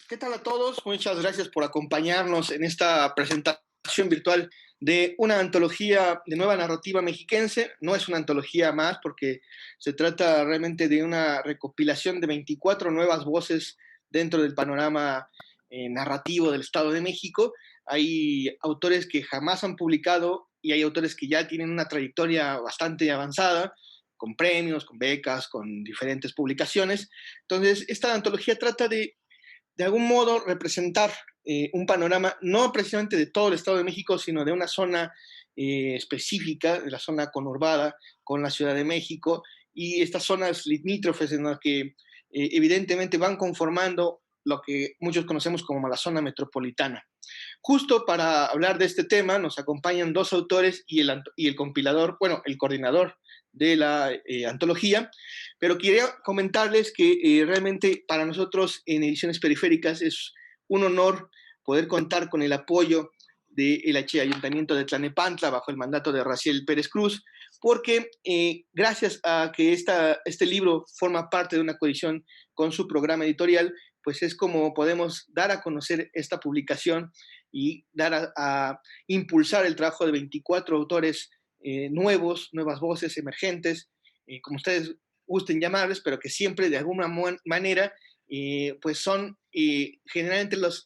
¿Qué tal a todos? Muchas gracias por acompañarnos en esta presentación virtual de una antología de nueva narrativa mexiquense. No es una antología más porque se trata realmente de una recopilación de 24 nuevas voces dentro del panorama narrativo del Estado de México. Hay autores que jamás han publicado y hay autores que ya tienen una trayectoria bastante avanzada, con premios, con becas, con diferentes publicaciones. Entonces, esta antología trata de algún modo representar un panorama no precisamente de todo el Estado de México, sino de una zona específica, de la zona conurbada con la Ciudad de México, y estas zonas limítrofes en las que evidentemente van conformando lo que muchos conocemos como la zona metropolitana. Justo para hablar de este tema nos acompañan dos autores y el compilador, bueno, el coordinador de la antología, pero quería comentarles que realmente para nosotros en Ediciones Periféricas es un honor poder contar con el apoyo del Ayuntamiento de Tlanepantla bajo el mandato de Raciel Pérez Cruz, porque gracias a que este libro forma parte de una coedición con su programa editorial, pues es como podemos dar a conocer esta publicación y dar a impulsar el trabajo de 24 autores nuevas voces emergentes, como ustedes gusten llamarles, pero que siempre de alguna manera pues son generalmente los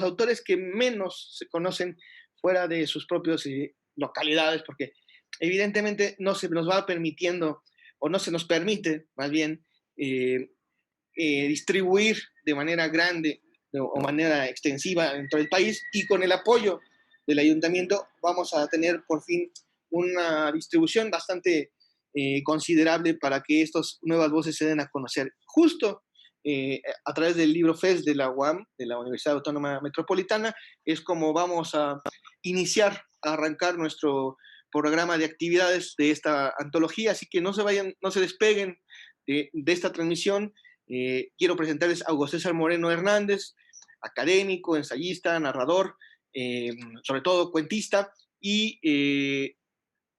autores que menos se conocen fuera de sus propias localidades, porque evidentemente no se nos va permitiendo, o no se nos permite más bien, distribuir de manera grande o manera extensiva dentro del país, y con el apoyo del ayuntamiento vamos a tener por fin una distribución bastante considerable para que estas nuevas voces se den a conocer. Justo a través del libro FES de la UAM, de la Universidad Autónoma Metropolitana, es como vamos a iniciar, a arrancar nuestro programa de actividades de esta antología, así que no se vayan, no se despeguen de esta transmisión. Quiero presentarles a Hugo César Moreno Hernández, académico, ensayista, narrador, sobre todo cuentista y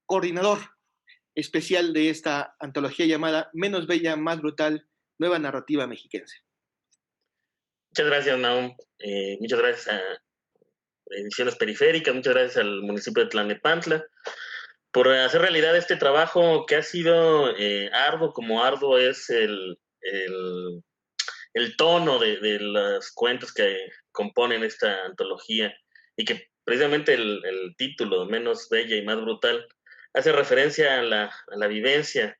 coordinador especial de esta antología llamada Menos Bella, Más Brutal, Nueva Narrativa Mexiquense. Muchas gracias, Naum. Muchas gracias a Ediciones Periféricas, muchas gracias al municipio de Tlanepantla por hacer realidad este trabajo que ha sido arduo, como arduo es el tono de los cuentos que componen esta antología, y que precisamente el título, Menos Bella y Más Brutal, hace referencia a la vivencia,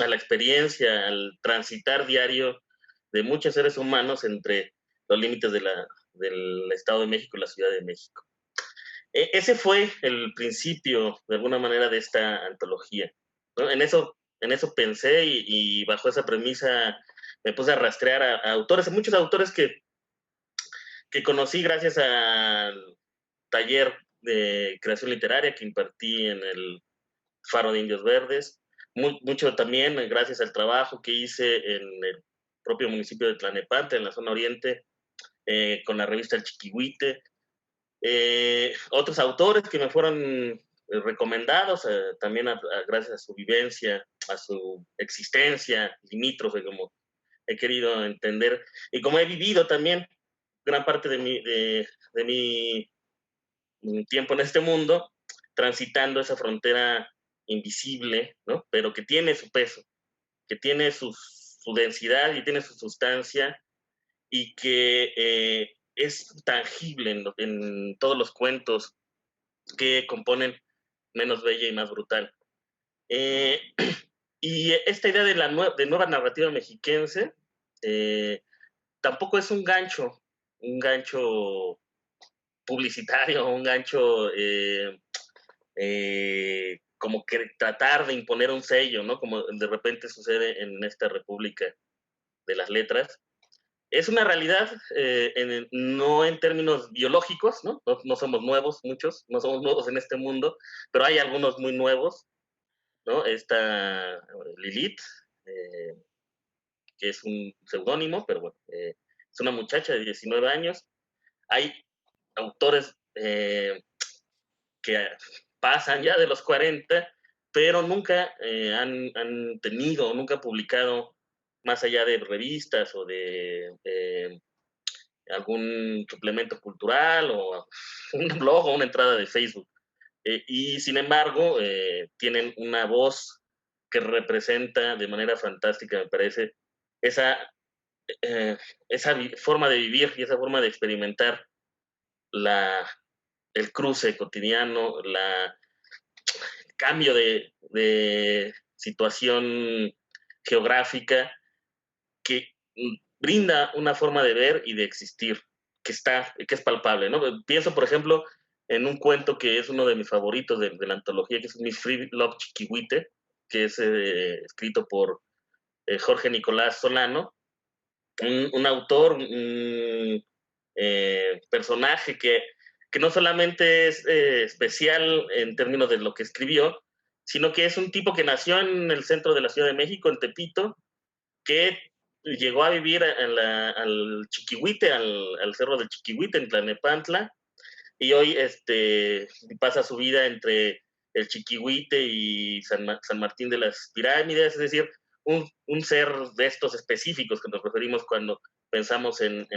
a la experiencia, al transitar diario de muchos seres humanos entre los límites del Estado de México y la Ciudad de México. Ese fue el principio, de alguna manera, de esta antología, ¿no? En eso pensé, y bajo esa premisa me puse a rastrear a autores, a muchos autores que conocí gracias al taller de creación literaria que impartí en el Faro de Indios Verdes, mucho también gracias al trabajo que hice en el propio municipio de Tlanepantla, en la zona oriente, con la revista El Chiquihuite. Otros autores que me fueron recomendados, también gracias a su vivencia, a su existencia limítrofe, como he querido entender, y como he vivido también gran parte de mi tiempo en este mundo, transitando esa frontera invisible, ¿no? Pero que tiene su peso, que tiene su densidad y tiene su sustancia, y que es tangible en todos los cuentos que componen Menos Bella y Más Brutal. Eh, y esta idea de nueva narrativa mexiquense tampoco es un gancho publicitario, un gancho como que tratar de imponer un sello, ¿no? Como de repente sucede en esta República de las Letras. Es una realidad, no en términos biológicos, ¿no? No somos nuevos, muchos, no somos nuevos en este mundo, pero hay algunos muy nuevos, ¿no? Esta Lilith, eh, que es un seudónimo, pero bueno, es una muchacha de 19 años. Hay autores que pasan ya de los 40, pero nunca han tenido, nunca publicado más allá de revistas o de algún suplemento cultural o un blog o una entrada de Facebook. Y sin embargo, tienen una voz que representa de manera fantástica, me parece, esa, esa forma de vivir y esa forma de experimentar la, el cruce cotidiano, el cambio de situación geográfica que brinda una forma de ver y de existir que es palpable, ¿no? Pienso, por ejemplo, en un cuento que es uno de mis favoritos de la antología, que es Miss Free Love Chiquihuite, que es escrito por Jorge Nicolás Solano, un autor, un personaje que no solamente es especial en términos de lo que escribió, sino que es un tipo que nació en el centro de la Ciudad de México, en Tepito, que llegó a vivir al Chiquihuite, al cerro del Chiquihuite, en Tlanepantla, y hoy pasa su vida entre el Chiquihuite y San Martín de las Pirámides, es decir, un ser de estos específicos que nos referimos cuando pensamos en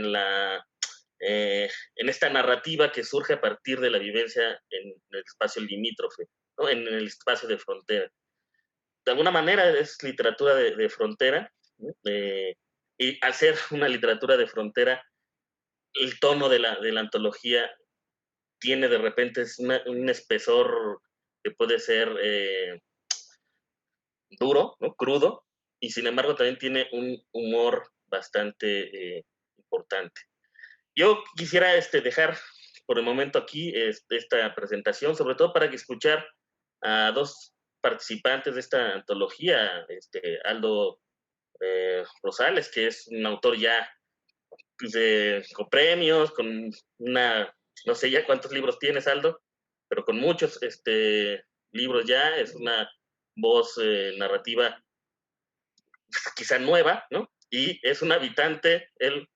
esta narrativa que surge a partir de la vivencia en el espacio limítrofe, ¿no? En el espacio de frontera. De alguna manera es literatura de frontera, ¿no? Y al ser una literatura de frontera, el tono de la antología tiene de repente un espesor que puede ser duro, ¿no? Crudo, y sin embargo también tiene un humor bastante importante. Yo quisiera dejar por el momento aquí esta presentación, sobre todo para que escuchar a dos participantes de esta antología, Aldo Rosales, que es un autor ya con premios, con no sé ya cuántos libros tienes, Aldo, pero con muchos libros ya, es una voz narrativa quizá nueva, ¿no? Y es un habitante, él,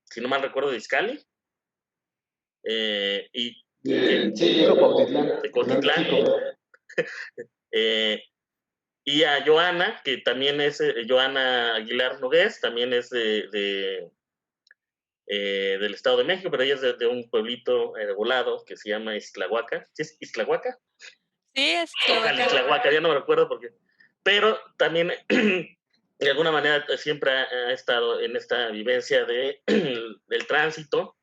si no mal recuerdo, de Izcali, y México, Cuautitlán. de Cotitlán, eh, y a Joana, que también es Joana Aguilar Nogués, también es del Estado de México, pero ella es de un pueblito volado que se llama Ixtlahuaca. ¿Sí es Ixtlahuaca? Sí, es Ojalá Ixtlahuaca, ya no me recuerdo por qué. Pero también, de alguna manera, siempre ha estado en esta vivencia del tránsito,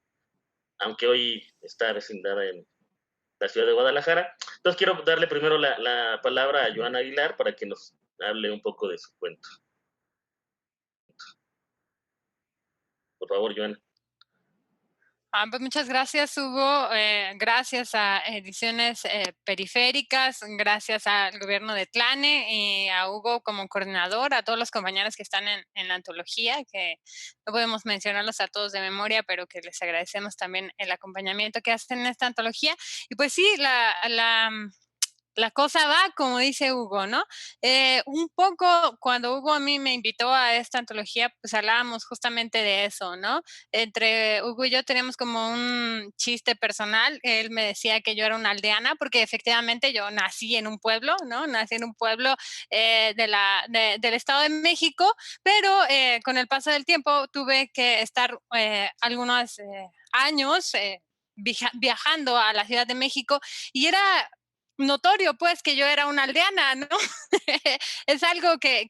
aunque hoy está vecindada en la ciudad de Guadalajara. Entonces quiero darle primero la palabra a Joana Aguilar para que nos hable un poco de su cuento. Por favor, Joana. Pues muchas gracias, Hugo. Gracias a Ediciones Periféricas, gracias al gobierno de Tlane y a Hugo como coordinador, a todos los compañeros que están en la antología, que no podemos mencionarlos a todos de memoria, pero que les agradecemos también el acompañamiento que hacen en esta antología. Y pues sí, la cosa va, como dice Hugo, ¿no? Un poco cuando Hugo a mí me invitó a esta antología, pues hablábamos justamente de eso, ¿no? Entre Hugo y yo teníamos como un chiste personal. Él me decía que yo era una aldeana, porque efectivamente yo nací en un pueblo, ¿no? Nací en un pueblo del Estado de México, pero con el paso del tiempo tuve que estar algunos años viajando a la Ciudad de México y era notorio, pues, que yo era una aldeana, ¿no? Es algo que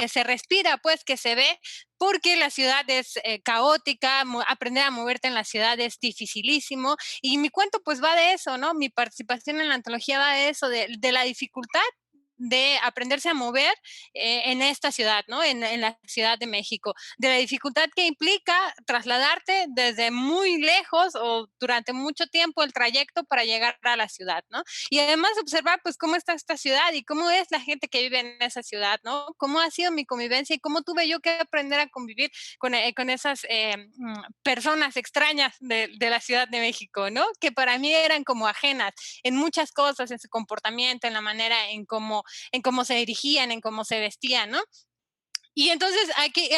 se respira, pues, que se ve, porque la ciudad es caótica, aprender a moverte en la ciudad es dificilísimo, y mi cuento, pues, va de eso, ¿no? Mi participación en la antología va de eso, de la dificultad de aprenderse a mover en esta ciudad, ¿no? En la Ciudad de México, de la dificultad que implica trasladarte desde muy lejos o durante mucho tiempo el trayecto para llegar a la ciudad, ¿no? Y además observar, pues, cómo está esta ciudad y cómo es la gente que vive en esa ciudad, ¿no? Cómo ha sido mi convivencia y cómo tuve yo que aprender a convivir con esas personas extrañas de la Ciudad de México, ¿no? Que para mí eran como ajenas en muchas cosas, en su comportamiento, en la manera en cómo se dirigían, en cómo se vestían, ¿no? Y entonces aquí,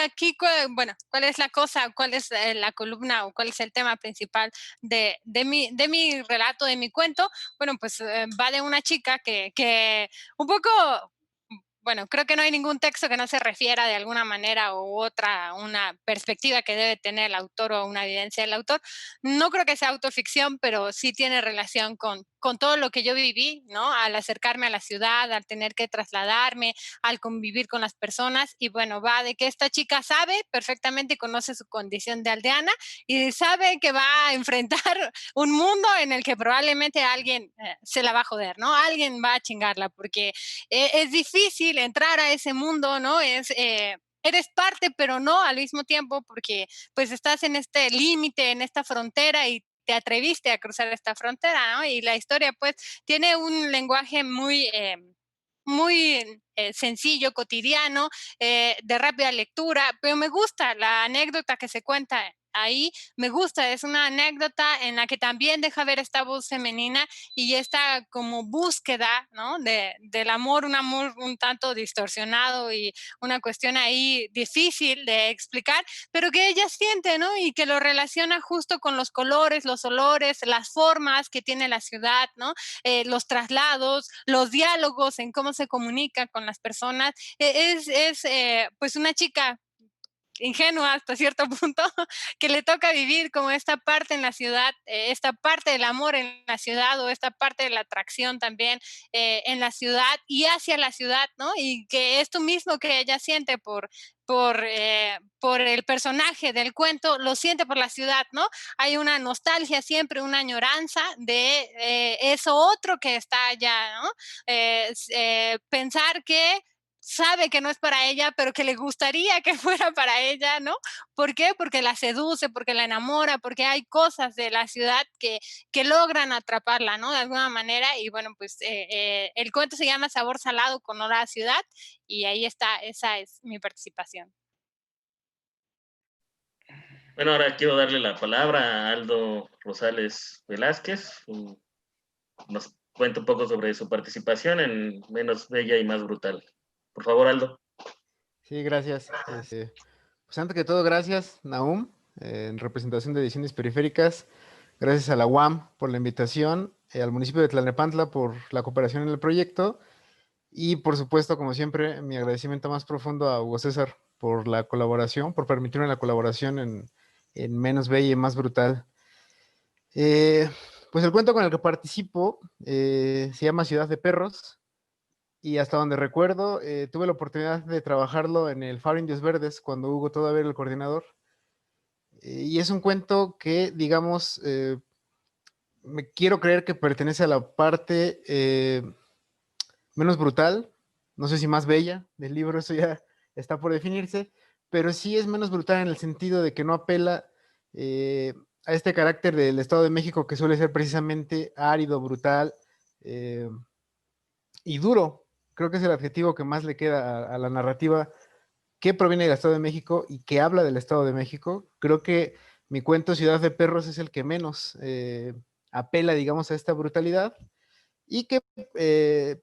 bueno, ¿cuál es la cosa? ¿Cuál es la columna o cuál es el tema principal de mi relato, de mi cuento? Bueno, pues va de una chica que un poco, bueno, creo que no hay ningún texto que no se refiera de alguna manera u otra a una perspectiva que debe tener el autor o una evidencia del autor. No creo que sea autoficción, pero sí tiene relación con todo lo que yo viví, ¿no? Al acercarme a la ciudad, al tener que trasladarme, al convivir con las personas. Y bueno, va de que esta chica sabe perfectamente y conoce su condición de aldeana y sabe que va a enfrentar un mundo en el que probablemente alguien se la va a joder, ¿no? Alguien va a chingarla porque es difícil entrar a ese mundo, ¿no? Eres parte, pero no al mismo tiempo, porque pues estás en este límite, en esta frontera y te atreviste a cruzar esta frontera, ¿no? Y la historia pues tiene un lenguaje muy sencillo, cotidiano, de rápida lectura, pero me gusta la anécdota que se cuenta ahí, me gusta, es una anécdota en la que también deja ver esta voz femenina y esta como búsqueda, ¿no? Del amor, un amor un tanto distorsionado y una cuestión ahí difícil de explicar, pero que ella siente, ¿no? Y que lo relaciona justo con los colores, los olores, las formas que tiene la ciudad, ¿no? Los traslados, los diálogos en cómo se comunica con las personas. Pues una chica ingenua hasta cierto punto, que le toca vivir como esta parte en la ciudad, esta parte del amor en la ciudad o esta parte de la atracción también en la ciudad y hacia la ciudad, ¿no? Y que esto mismo que ella siente por el personaje del cuento, lo siente por la ciudad, ¿no? Hay una nostalgia siempre, una añoranza de eso otro que está allá, ¿no? Pensar que sabe que no es para ella, pero que le gustaría que fuera para ella, ¿no? ¿Por qué? Porque la seduce, porque la enamora, porque hay cosas de la ciudad que logran atraparla, ¿no? De alguna manera. Y bueno, pues el cuento se llama Sabor Salado con olor a ciudad y ahí está, esa es mi participación. Bueno, ahora quiero darle la palabra a Aldo Rosales Velázquez. Nos cuenta un poco sobre su participación en Menos Bella y Más Brutal. Por favor, Aldo. Sí, gracias. Pues antes que todo, gracias, Nahum, en representación de Ediciones Periféricas. Gracias a la UAM por la invitación, al municipio de Tlalnepantla por la cooperación en el proyecto y, por supuesto, como siempre, mi agradecimiento más profundo a Hugo César por la colaboración, por permitirme la colaboración en Menos Bella y Más Brutal. Pues el cuento con el que participo se llama Ciudad de Perros. Y hasta donde recuerdo, tuve la oportunidad de trabajarlo en el Faro Indios Verdes cuando Hugo todavía era el coordinador. Y es un cuento que, digamos, me quiero creer que pertenece a la parte menos brutal, no sé si más bella del libro, eso ya está por definirse, pero sí es menos brutal en el sentido de que no apela a este carácter del Estado de México que suele ser precisamente árido, brutal y duro. Creo que es el adjetivo que más le queda a la narrativa que proviene del Estado de México y que habla del Estado de México. Creo que mi cuento Ciudad de Perros es el que menos apela, digamos, a esta brutalidad y que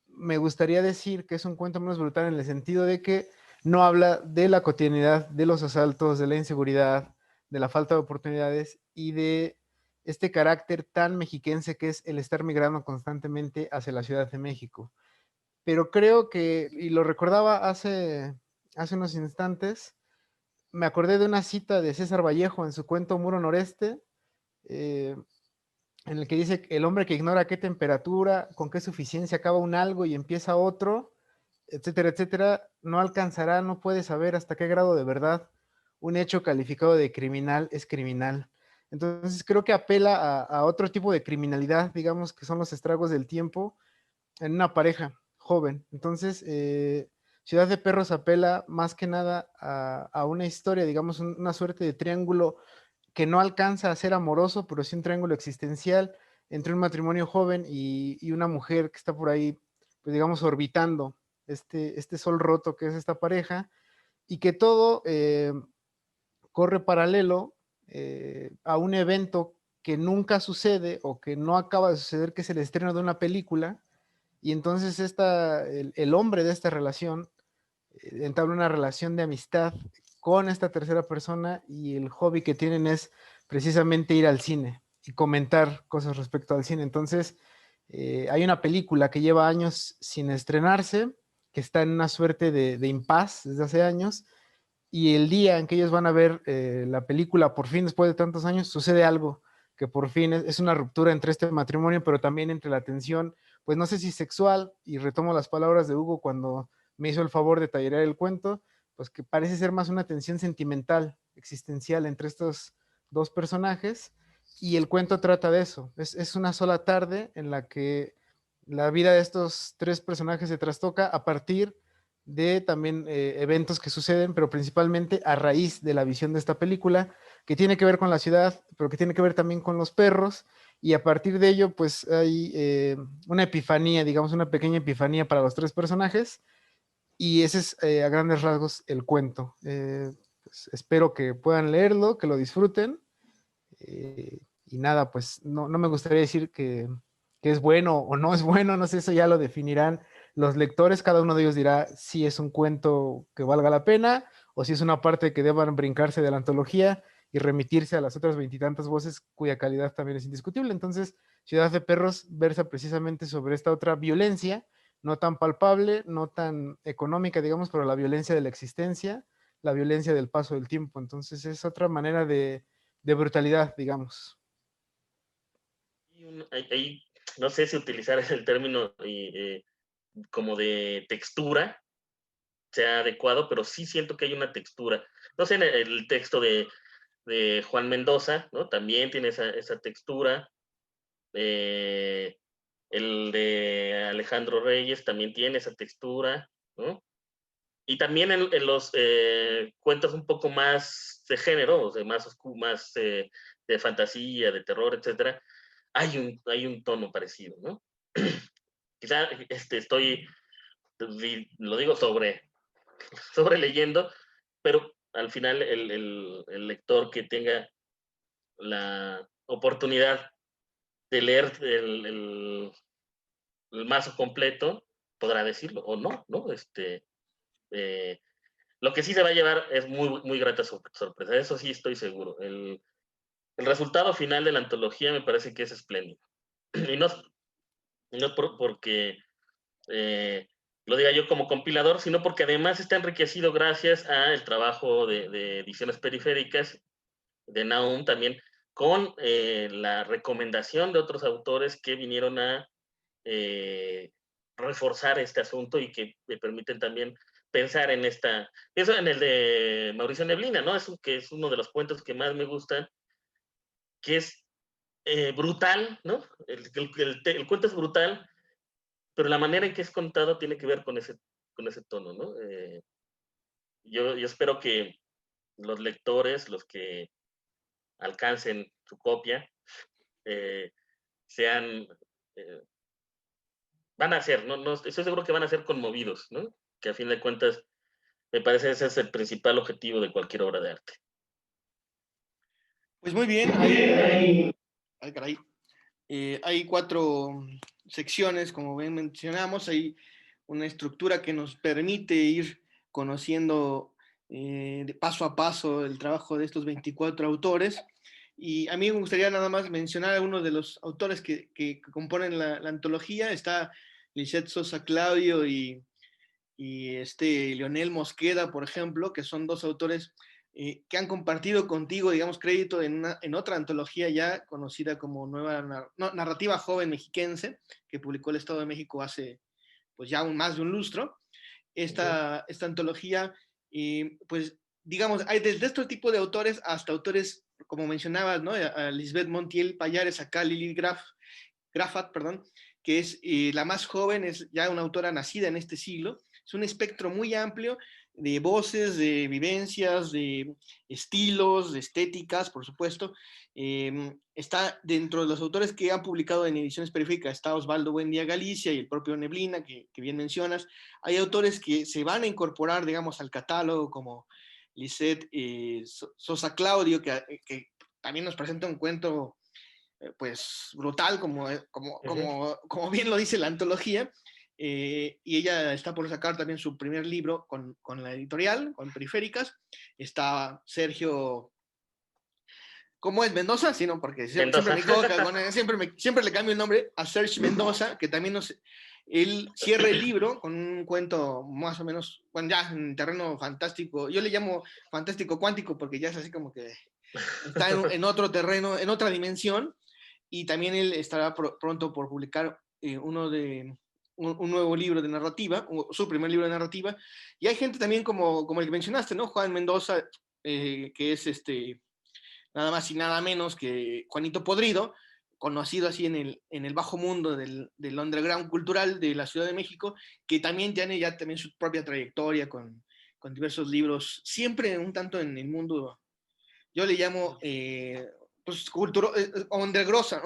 me gustaría decir que es un cuento menos brutal en el sentido de que no habla de la cotidianidad, de los asaltos, de la inseguridad, de la falta de oportunidades y de este carácter tan mexiquense que es el estar migrando constantemente hacia la Ciudad de México. Pero creo que, y lo recordaba hace unos instantes, me acordé de una cita de César Vallejo en su cuento Muro Noreste, eh, en el que dice, el hombre que ignora qué temperatura, con qué suficiencia acaba un algo y empieza otro, etcétera, etcétera, no alcanzará, no puede saber hasta qué grado de verdad un hecho calificado de criminal es criminal. Entonces creo que apela a otro tipo de criminalidad, digamos, que son los estragos del tiempo en una pareja joven. Entonces, Ciudad de Perros apela más que nada a una historia, digamos, una suerte de triángulo que no alcanza a ser amoroso, pero sí un triángulo existencial entre un matrimonio joven y una mujer que está por ahí, pues digamos, orbitando este sol roto que es esta pareja, y que todo corre paralelo a un evento que nunca sucede o que no acaba de suceder, que es el estreno de una película, y entonces el hombre de esta relación entabla una relación de amistad con esta tercera persona y el hobby que tienen es precisamente ir al cine y comentar cosas respecto al cine. Entonces, hay una película que lleva años sin estrenarse que está en una suerte de impas desde hace años, y el día en que ellos van a ver la película, por fin, después de tantos años, sucede algo que por fin es una ruptura entre este matrimonio, pero también entre la tensión, pues no sé si sexual, y retomo las palabras de Hugo cuando me hizo el favor de tallerear el cuento, pues que parece ser más una tensión sentimental, existencial entre estos dos personajes, y el cuento trata de eso. Es una sola tarde en la que la vida de estos tres personajes se trastoca a partir de también eventos que suceden, pero principalmente a raíz de la visión de esta película, que tiene que ver con la ciudad, pero que tiene que ver también con los perros, y a partir de ello, pues hay una epifanía, digamos, una pequeña epifanía para los tres personajes, y ese es a grandes rasgos el cuento. Pues, espero que puedan leerlo, que lo disfruten, y nada, pues no me gustaría decir que es bueno o no es bueno, no sé, eso ya lo definirán los lectores, cada uno de ellos dirá si es un cuento que valga la pena o si es una parte que deban brincarse de la antología y remitirse a las otras veintitantas voces cuya calidad también es indiscutible. Entonces, Ciudad de Perros versa precisamente sobre esta otra violencia, no tan palpable, no tan económica, digamos, pero la violencia de la existencia, la violencia del paso del tiempo. Entonces, es otra manera de brutalidad, digamos. Ahí, no sé si utilizar el término como de textura sea adecuado, pero sí siento que hay una textura. No sé, en el texto de Juan Mendoza, ¿no? También tiene esa textura. El de Alejandro Reyes también tiene esa textura, ¿no? Y también en los cuentos un poco más de género, o sea, más de fantasía, de terror, etcétera, hay un tono parecido, ¿no? Quizá estoy, lo digo sobre leyendo, pero al final el lector que tenga la oportunidad de leer el mazo completo podrá decirlo o no, ¿no? Eh, lo que sí se va a llevar es muy grata sorpresa, eso sí estoy seguro. El resultado final de la antología me parece que es espléndido. Y no porque lo diga yo como compilador, sino porque además está enriquecido gracias al trabajo de ediciones periféricas, de Nahum también, con la recomendación de otros autores que vinieron a reforzar este asunto y que me permiten también pensar en eso en el de Mauricio Neblina, ¿no? Eso que es uno de los cuentos que más me gustan, que es brutal, ¿no? El cuento es brutal, pero la manera en que es contado tiene que ver con ese tono, ¿no? Yo espero que los lectores, los que alcancen su copia, sean, van a ser, no, estoy seguro que van a ser conmovidos, ¿no? Que a fin de cuentas, me parece ese es el principal objetivo de cualquier obra de arte. Pues muy bien, ay, caray. Hay 4 secciones, como bien mencionamos, hay una estructura que nos permite ir conociendo de paso a paso el trabajo de estos 24 autores. Y a mí me gustaría nada más mencionar a uno de los autores que componen la antología. Está Lisette Sosa Claudio y Leonel Mosqueda, por ejemplo, que son 2 autores que han compartido contigo, digamos, crédito en otra antología ya conocida como Narrativa Joven Mexiquense, que publicó el Estado de México hace pues ya más de un lustro. Esta antología, pues digamos, hay desde este tipo de autores hasta autores, como mencionabas, ¿no? A Lisbeth Montiel Payares, acá Lili Grafat, perdón, que es la más joven, es ya una autora nacida en este siglo. Es un espectro muy amplio de voces, de vivencias, de estilos, de estéticas, por supuesto. Está dentro de los autores que han publicado en ediciones periféricas, está Osvaldo Buendía Galicia y el propio Neblina, que bien mencionas. Hay autores que se van a incorporar, digamos, al catálogo, como Lisette Sosa Claudio, que también nos presenta un cuento pues brutal, como bien lo dice la antología. Y ella está por sacar también su primer libro con la editorial, con Periféricas. Está Sergio, ¿cómo es Mendoza? Sí, no, porque siempre me equivoco, siempre le cambio el nombre a Sergio Mendoza, que también él cierra el libro con un cuento más o menos, bueno, ya en terreno fantástico, yo le llamo fantástico cuántico porque ya es así como que está en otro terreno, en otra dimensión, y también él estará pronto por publicar un nuevo libro de narrativa, su primer libro de narrativa, y hay gente también como el que mencionaste, ¿no? Juan Mendoza, que es nada más y nada menos que Juanito Podrido, conocido así en el bajo mundo del underground cultural de la Ciudad de México, que también tiene ya también su propia trayectoria con diversos libros, siempre un tanto en el mundo, yo le llamo, pues, undergrosa,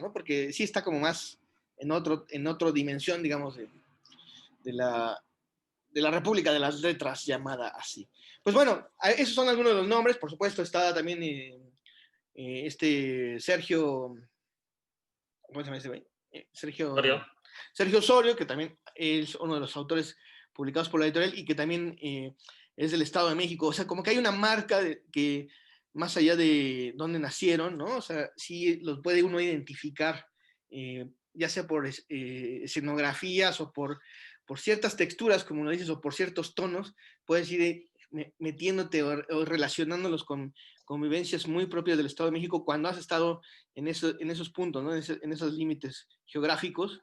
¿no? Porque sí está como más en otra dimensión, digamos, de la, de la República de las Letras, llamada así. Pues bueno, esos son algunos de los nombres. Por supuesto está también Sergio, ¿cómo se llama ese güey? Mario. Sergio Osorio, que también es uno de los autores publicados por la editorial y que también es del Estado de México. O sea, como que hay una marca que más allá de dónde nacieron, ¿no? O sea, sí los puede uno identificar, ya sea por escenografías o por ciertas texturas, como lo dices, o por ciertos tonos, puedes ir metiéndote o relacionándolos con vivencias muy propias del Estado de México cuando has estado en esos puntos, ¿no? En esos límites geográficos.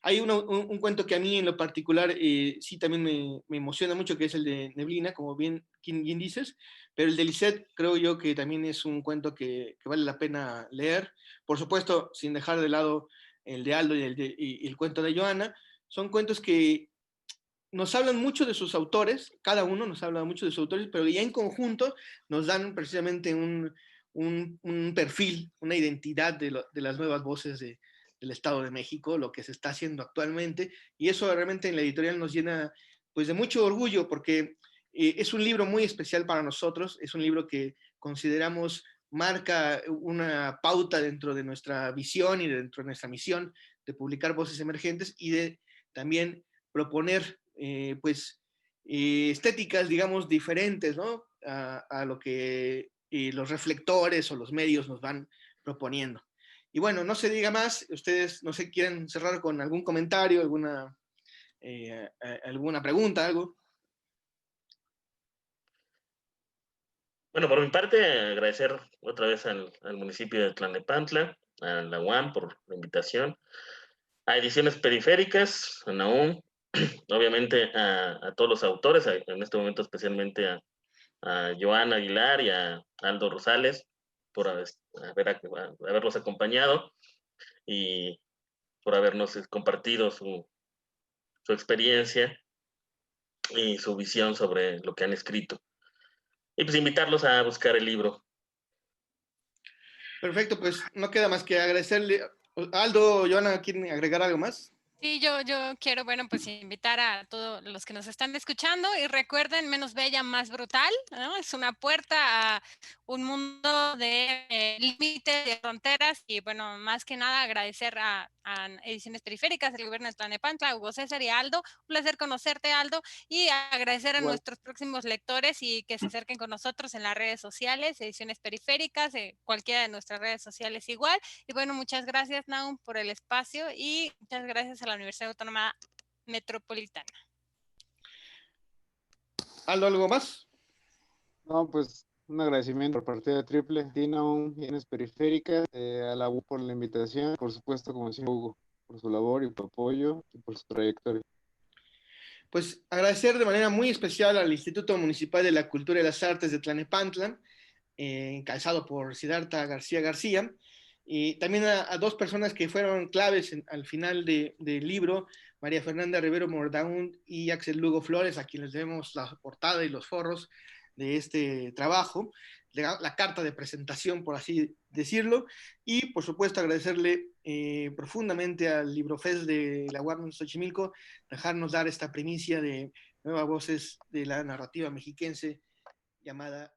Hay un cuento que a mí en lo particular sí también me emociona mucho, que es el de Neblina, como bien dices, pero el de Lisette creo yo que también es un cuento que vale la pena leer, por supuesto, sin dejar de lado el de Aldo y el cuento de Joana. Son cuentos que nos hablan mucho de sus autores, cada uno nos habla mucho de sus autores, pero ya en conjunto nos dan precisamente un perfil, una identidad de las nuevas voces del Estado de México, lo que se está haciendo actualmente, y eso realmente en la editorial nos llena pues de mucho orgullo, porque es un libro muy especial para nosotros, es un libro que consideramos marca una pauta dentro de nuestra visión y dentro de nuestra misión de publicar voces emergentes y de también proponer pues estéticas, digamos, diferentes, ¿no? A lo que los reflectores o los medios nos van proponiendo. Y bueno, no se diga más, ustedes no sé, quieren cerrar con algún comentario, alguna pregunta, algo. Bueno, por mi parte, agradecer otra vez al municipio de Tlalnepantla, a la UAM por la invitación, a Ediciones Periféricas, a Nahum, obviamente a todos los autores, en este momento especialmente a Joan Aguilar y a Aldo Rosales por haberlos acompañado y por habernos compartido su experiencia y su visión sobre lo que han escrito. Y pues invitarlos a buscar el libro. Perfecto, pues no queda más que agradecerle. Aldo, Joana, ¿quieren agregar algo más? Sí, yo quiero, bueno, pues invitar a todos los que nos están escuchando y recuerden, menos bella, más brutal, ¿no? Es una puerta a un mundo de límites, de fronteras y, bueno, más que nada agradecer a Ediciones Periféricas, el gobierno de Tlalnepantla, a Hugo César y a Aldo. Un placer conocerte, Aldo, y agradecer a nuestros próximos lectores y que se acerquen con nosotros en las redes sociales, Ediciones Periféricas, cualquiera de nuestras redes sociales igual. Y bueno, muchas gracias, Nahum, por el espacio y muchas gracias a la Universidad Autónoma Metropolitana. Aldo, ¿algo más? No, pues un agradecimiento por partida triple, Nahum, Ediciones Periféricas, a la U por la invitación, por supuesto, como decía Hugo, por su labor y por apoyo y por su trayectoria. Pues agradecer de manera muy especial al Instituto Municipal de la Cultura y las Artes de Tlalnepantla, encabezado por Siddhartha García García, y también a dos personas que fueron claves al final del libro, María Fernanda Rivero Mordaún y Axel Lugo Flores, a quienes debemos la portada y los forros de este trabajo, la carta de presentación, por así decirlo, y por supuesto agradecerle profundamente al Librofest de la UAM Xochimilco, dejarnos dar esta primicia de nuevas voces de la narrativa mexiquense llamada